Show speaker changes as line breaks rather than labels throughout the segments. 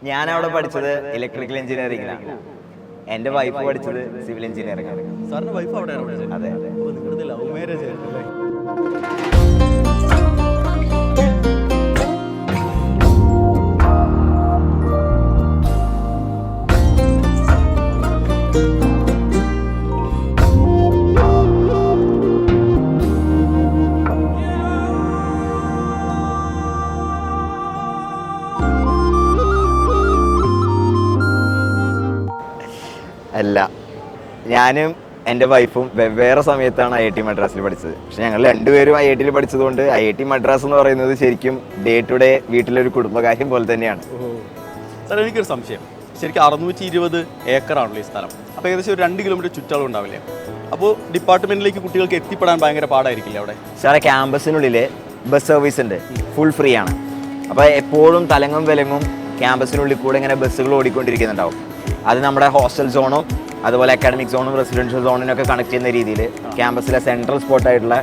ഞാൻ അവിടെ പഠിച്ചത് ഇലക്ട്രിക്കൽ എഞ്ചിനീയറിംഗിലാണ്. എൻ്റെ വൈഫ് പഠിച്ചത് സിവിൽ എഞ്ചിനീയറിംഗ് ആണ്.
സാറിന്റെ വൈഫ് അവിടെയാണ് പഠിച്ചത്?
അതെ.
നിങ്ങളുടെ ലവ് മാരേജ് ആയിരുന്നല്ലേ?
അല്ല, ഞാനും എൻ്റെ വൈഫും വെവ്വേറെ സമയത്താണ് IIT മദ്രാസിൽ പഠിച്ചത്. പക്ഷെ ഞങ്ങൾ രണ്ടുപേരും IIT മദ്രാസുകൊണ്ട് IIT മദ്രാസ് എന്ന് പറയുന്നത് ശരിക്കും ഡേ ടു ഡേ വീട്ടിലൊരു കുടുംബകാര്യം പോലെ തന്നെയാണ്.
സാർ, എനിക്കൊരു സംശയം. ശരിക്കും 620 ഏക്കറാണല്ലോ ഈ സ്ഥലം. അപ്പോൾ ഏകദേശം ഒരു 2 കിലോമീറ്റർ ചുറ്റളവ് ഉണ്ടാവില്ലേ? അപ്പോൾ ഡിപ്പാർട്ട്മെന്റിലേക്ക് കുട്ടികൾക്ക് എത്തിപ്പെടാൻ ഭയങ്കര പാടായിരിക്കില്ലേ അവിടെ?
സാറേ, ക്യാമ്പസിനുള്ളിൽ ബസ് സർവീസ് ഉണ്ട്, ഫുൾ ഫ്രീ ആണ്. അപ്പോൾ എപ്പോഴും തലങ്ങും വിലങ്ങും ക്യാമ്പസിനുള്ളിൽ കൂടെ ഇങ്ങനെ ബസ്സുകൾ ഓടിക്കൊണ്ടിരിക്കുന്നുണ്ടാവും. അത് നമ്മുടെ ഹോസ്റ്റൽ സോണും അതുപോലെ അക്കാഡമിക് സോണും റെസിഡൻഷ്യൽ സോണിനൊക്കെ കണക്ട് ചെയ്യുന്ന രീതിയിൽ ക്യാമ്പസിലെ സെൻട്രൽ സ്പോട്ടായിട്ടുള്ള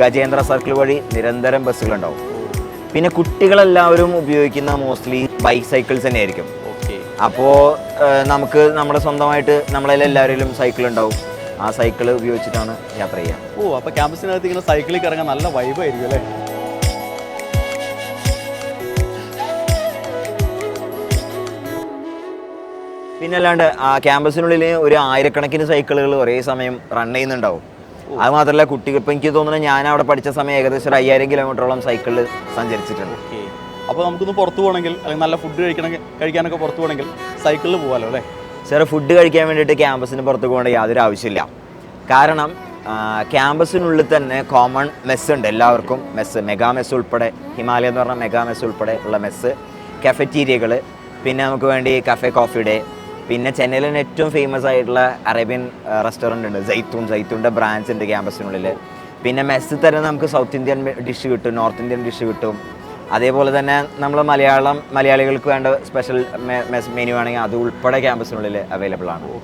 ഗജേന്ദ്ര സർക്കിൾ വഴി നിരന്തരം ബസ്സുകളുണ്ടാവും. പിന്നെ കുട്ടികളെല്ലാവരും ഉപയോഗിക്കുന്ന മോസ്റ്റ്ലി ബൈക്ക് സൈക്കിൾസ് തന്നെയായിരിക്കും. അപ്പോൾ നമുക്ക് നമ്മുടെ സ്വന്തമായിട്ട് നമ്മളെല്ലാവരിലും സൈക്കിൾ ഉണ്ടാവും. ആ സൈക്കിൾ ഉപയോഗിച്ചിട്ടാണ് യാത്ര ചെയ്യുക.
അപ്പോൾ ക്യാമ്പസിനകത്ത് ഇങ്ങനെ സൈക്കിളിൽ ഇറങ്ങാൻ നല്ല വൈബായിരിക്കും അല്ലേ?
പിന്നെ അല്ലാണ്ട് ആ ക്യാമ്പസിനുള്ളിൽ ഒരു 1000കണക്കിന് സൈക്കിളുകൾ ഒരേ സമയം റൺ ചെയ്യുന്നുണ്ടാവും. അത് മാത്രമല്ല, കുട്ടികൾ ഇപ്പം എനിക്ക് തോന്നുന്നത് ഞാൻ അവിടെ പഠിച്ച സമയം ഏകദേശം ഒരു 5000 കിലോമീറ്ററോളം സൈക്കിളിൽ സഞ്ചരിച്ചിട്ടുണ്ട്.
അപ്പോൾ നമുക്കൊന്ന് പുറത്ത് പോകണമെങ്കിൽ അല്ലെങ്കിൽ നല്ല ഫുഡ് കഴിക്കാനൊക്കെ പുറത്ത് പോകണമെങ്കിൽ സൈക്കിളിൽ പോകാമല്ലോ അല്ലേ?
സാറേ, ഫുഡ് കഴിക്കാൻ വേണ്ടിയിട്ട് ക്യാമ്പസിന് പുറത്ത് പോകേണ്ട യാതൊരു ആവശ്യമില്ല. കാരണം ക്യാമ്പസിനുള്ളിൽ തന്നെ കോമൺ മെസ്സ് ഉണ്ട് എല്ലാവർക്കും. മെഗാ മെസ്സ് ഉൾപ്പെടെ, ഹിമാലയ എന്ന് പറഞ്ഞ മെഗാ മെസ്സ് ഉൾപ്പെടെ ഉള്ള മെസ്സ്, കഫറ്റീരിയകൾ, പിന്നെ നമുക്ക് വേണ്ടി കഫേ കോഫി ഡേ, പിന്നെ ചെന്നൈയിലെ ഏറ്റവും ഫേമസ് ആയിട്ടുള്ള അറേബ്യൻ റെസ്റ്റോറൻറ്റ് ഉണ്ട്, സൈത്തൂൻ്റെ ബ്രാഞ്ച് ഉണ്ട് ക്യാമ്പസിനുള്ളിൽ. പിന്നെ മെസ്സിൽ തന്നെ നമുക്ക് സൗത്ത് ഇന്ത്യൻ ഡിഷ് കിട്ടും, നോർത്ത് ഇന്ത്യൻ ഡിഷ് കിട്ടും. അതേപോലെ തന്നെ നമ്മൾ മലയാളികൾക്ക് വേണ്ട സ്പെഷ്യൽ മെനു ആണെങ്കിൽ അത് ഉൾപ്പെടെ ക്യാമ്പസിനുള്ളിൽ അവൈലബിൾ ആണ്.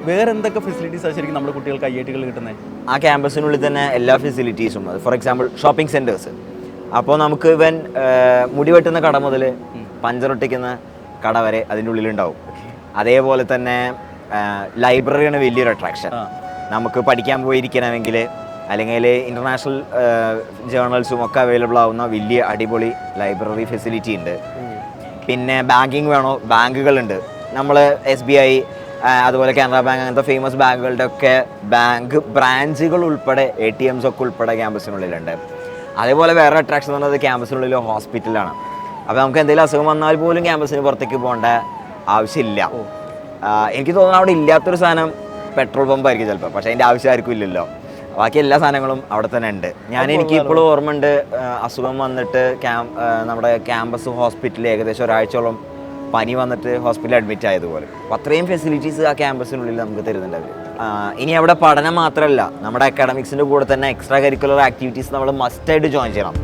വേറെ എന്തൊക്കെ ഫെസിലിറ്റീസാണ് ശരിക്കും നമ്മുടെ കുട്ടികൾക്ക് IIT-കളിൽ കിട്ടുന്നത്?
ആ ക്യാമ്പസിനുള്ളിൽ തന്നെ എല്ലാ ഫെസിലിറ്റീസും, ഫോർ എക്സാമ്പിൾ ഷോപ്പിംഗ് സെൻറ്റേഴ്സ്. അപ്പോൾ നമുക്ക് മുടി വെട്ടുന്ന കട മുതൽ പഞ്ചറൊട്ടിക്കുന്ന കട വരെ അതിൻ്റെ ഉള്ളിലുണ്ടാവും. അതേപോലെ തന്നെ ലൈബ്രറിയാണ് വലിയൊരു അട്രാക്ഷൻ. നമുക്ക് പഠിക്കാൻ പോയിരിക്കണമെങ്കിൽ അല്ലെങ്കിൽ ഇൻ്റർനാഷണൽ ജേർണൽസും ഒക്കെ അവൈലബിൾ ആവുന്ന വലിയ അടിപൊളി ലൈബ്രറി ഫെസിലിറ്റി ഉണ്ട്. പിന്നെ ബാങ്കിങ് വേണോ, ബാങ്കുകളുണ്ട്. നമ്മൾ SBI അതുപോലെ കാനറ ബാങ്ക് അങ്ങനത്തെ ഫേമസ് ബാങ്കുകളുടെ ഒക്കെ ബാങ്ക് ബ്രാഞ്ചുകൾ ഉൾപ്പെടെ ATMs ഒക്കെ ഉൾപ്പെടെ ക്യാമ്പസിനുള്ളിലുണ്ട്. അതേപോലെ വേറെ അട്രാക്ഷൻ എന്ന് പറയുന്നത് ക്യാമ്പസിനുള്ളിൽ ഹോസ്പിറ്റലാണ്. അപ്പോൾ നമുക്ക് എന്തെങ്കിലും അസുഖം വന്നാൽ പോലും ക്യാമ്പസിന് പുറത്തേക്ക് പോകേണ്ട ആവശ്യമില്ല. എനിക്ക് തോന്നുന്നു അവിടെ ഇല്ലാത്തൊരു സാധനം പെട്രോൾ പമ്പായിരിക്കും ചിലപ്പോൾ, പക്ഷേ അതിൻ്റെ ആവശ്യം ആർക്കും ഇല്ലല്ലോ. ബാക്കി എല്ലാ സാധനങ്ങളും അവിടെ തന്നെ ഉണ്ട്. എനിക്ക് ഇപ്പോഴും ഓർമ്മ ഉണ്ട്, അസുഖം വന്നിട്ട് നമ്മുടെ ക്യാമ്പസ് ഹോസ്പിറ്റലിൽ ഏകദേശം ഒരാഴ്ചയോളം പനി വന്നിട്ട് ഹോസ്പിറ്റലിൽ അഡ്മിറ്റ് ആയതുപോലെ. അപ്പോൾ അത്രയും ഫെസിലിറ്റീസ് ആ ക്യാമ്പസിനുള്ളിൽ നമുക്ക് തരുന്നുണ്ട് അവർ. ഇനി അവിടെ പഠനം മാത്രമല്ല, നമ്മുടെ അക്കാഡമിക്സിൻ്റെ കൂടെ തന്നെ എക്സ്ട്രാ കരിക്കുലർ ആക്ടിവിറ്റീസ് നമ്മൾ മസ്റ്റായിട്ട് ജോയിൻ ചെയ്യണം.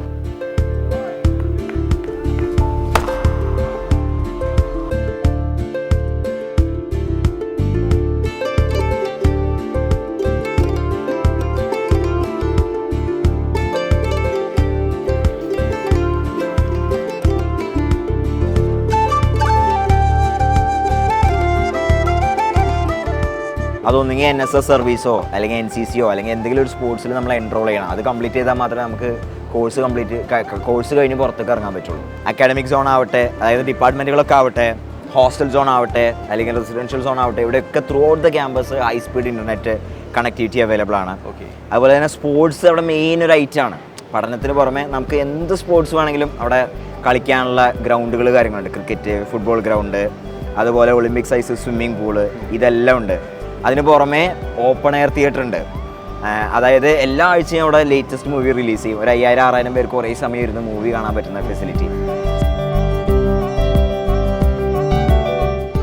അതൊന്നെങ്കിൽ NSS സർവീസോ അല്ലെങ്കിൽ NCCയോ അല്ലെങ്കിൽ എന്തെങ്കിലും ഒരു സ്പോർട്സിൽ നമ്മൾ എൻറോൾ ചെയ്യണം. അത് കംപ്ലീറ്റ് ചെയ്താൽ മാത്രമേ നമുക്ക് കോഴ്സ് കഴിഞ്ഞ് പുറത്തേക്ക് ഇറങ്ങാൻ പറ്റുള്ളൂ. അക്കാഡമിക് സോൺ ആവട്ടെ, അതായത് ഡിപ്പാർട്ട്മെൻറ്റുകളൊക്കെ ആവട്ടെ, ഹോസ്റ്റൽ സോൺ ആവട്ടെ അല്ലെങ്കിൽ റെസിഡൻഷ്യൽ സോൺ ആവട്ടെ, ഇവിടെയൊക്കെ through out the campus high speed internet connectivity available ആണ്. അതുപോലെ തന്നെ സ്പോർട്സ് അവിടെ മെയിൻ ഒരു ഐറ്റാണ്. പഠനത്തിന് പുറമെ നമുക്ക് എന്ത് സ്പോർട്സ് വേണമെങ്കിലും അവിടെ കളിക്കാനുള്ള ഗ്രൗണ്ടുകൾ കാര്യങ്ങളുണ്ട്. ക്രിക്കറ്റ്, ഫുട്ബോൾ ഗ്രൗണ്ട്, അതുപോലെ ഒളിമ്പിക് സൈസ് സ്വിമ്മിംഗ് പൂള്, ഇതെല്ലാം ഉണ്ട്. അതിന് പുറമെ ഓപ്പൺ എയർ തിയേറ്റർ ഉണ്ട്. അതായത് എല്ലാ ആഴ്ചയും അവിടെ ലേറ്റസ്റ്റ് മൂവി റിലീസ് ചെയ്യും. ഒരു 5000-6000 പേർക്ക് ഒരേ സമയം ഇരുന്ന് മൂവി കാണാൻ പറ്റുന്ന ഫെസിലിറ്റി.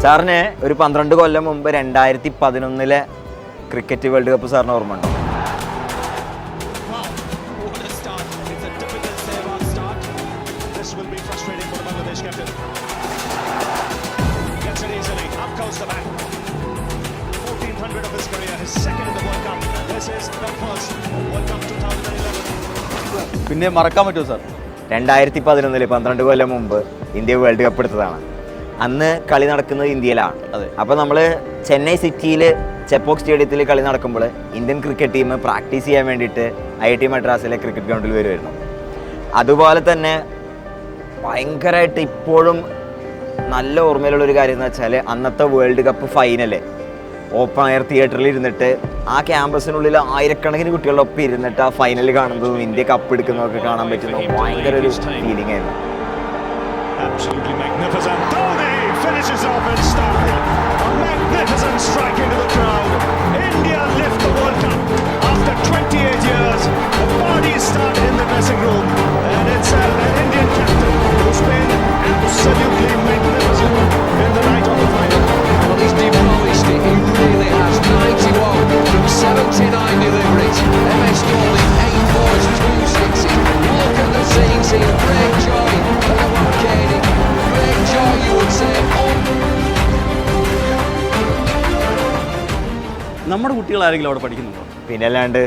സാറിന് ഒരു 12 കൊല്ലം മുമ്പ് 2011 ക്രിക്കറ്റ് വേൾഡ് കപ്പ് സാറിന് ഓർമ്മ ഉണ്ടോ?
This will be frustrating for the Bangladesh captain. Gets it easily. Up goes the man. 1400 of his career, his second in the World Cup. This is the first World Cup 2011.
പിന്നെ മറക്കാൻ പറ്റുമോ sir?
2011 12 കൊല്ലം മുമ്പ് India world cup എടുത്തതാണ്. അന്ന് കളി നടക്കുന്നത് ഇന്ത്യയിലാണ്.
അതെ.
അപ്പോൾ നമ്മൾ ചെന്നൈ സിറ്റിയിൽ ചെപ്പോക്ക് സ്റ്റേഡിയത്തിൽ കളി നടക്കുമ്പോൾ ഇന്ത്യൻ ക്രിക്കറ്റ് ടീം പ്രാക്ടീസ് ചെയ്യാൻ വേണ്ടിയിട്ട് IIT മദ്രാസിലെ ക്രിക്കറ്റ് ഗ്രൗണ്ടിൽ വരുമായിരുന്നു. അതുപോലെ തന്നെ ഭയങ്കരമായിട്ട് ഇപ്പോഴും നല്ല ഓർമ്മയിലുള്ളൊരു കാര്യം എന്ന് വെച്ചാൽ അന്നത്തെ world cup final open air തിയേറ്ററിൽ ഇരുന്നിട്ട് ആ ക്യാമ്പസിനുള്ളിൽ ആയിരക്കണക്കിന് കുട്ടികളുടെ ഒപ്പം ഇരുന്നിട്ട് ആ ഫൈനൽ കാണുന്നതും ഇന്ത്യ കപ്പ് എടുക്കുന്നതൊക്കെ കാണാൻ പറ്റുന്നതും ഭയങ്കര ഒരു ഫീലിംഗ് ആയിരുന്നു.
Absolutely magnificent. Dhoni finishes off in style. A magnificent strike into the crowd. India lift the World Cup after 28 years. The parties start in the dressing room, and it's an Indian captain who's been absolutely magnificent in the night of the final.
Well, he's demolished it. He really has. 91 from 79 deliveries. MS Dhoni, 8 fours, 2 sixes. Look at the scenes here. Great joy for Alan Carey. Great joy, you would say.
നമ്മുടെ കുട്ടികൾ ആരെങ്കിലും അവിടെ പഠിക്കുന്നുണ്ടോ?
പിന്നെ അല്ലാണ്ട്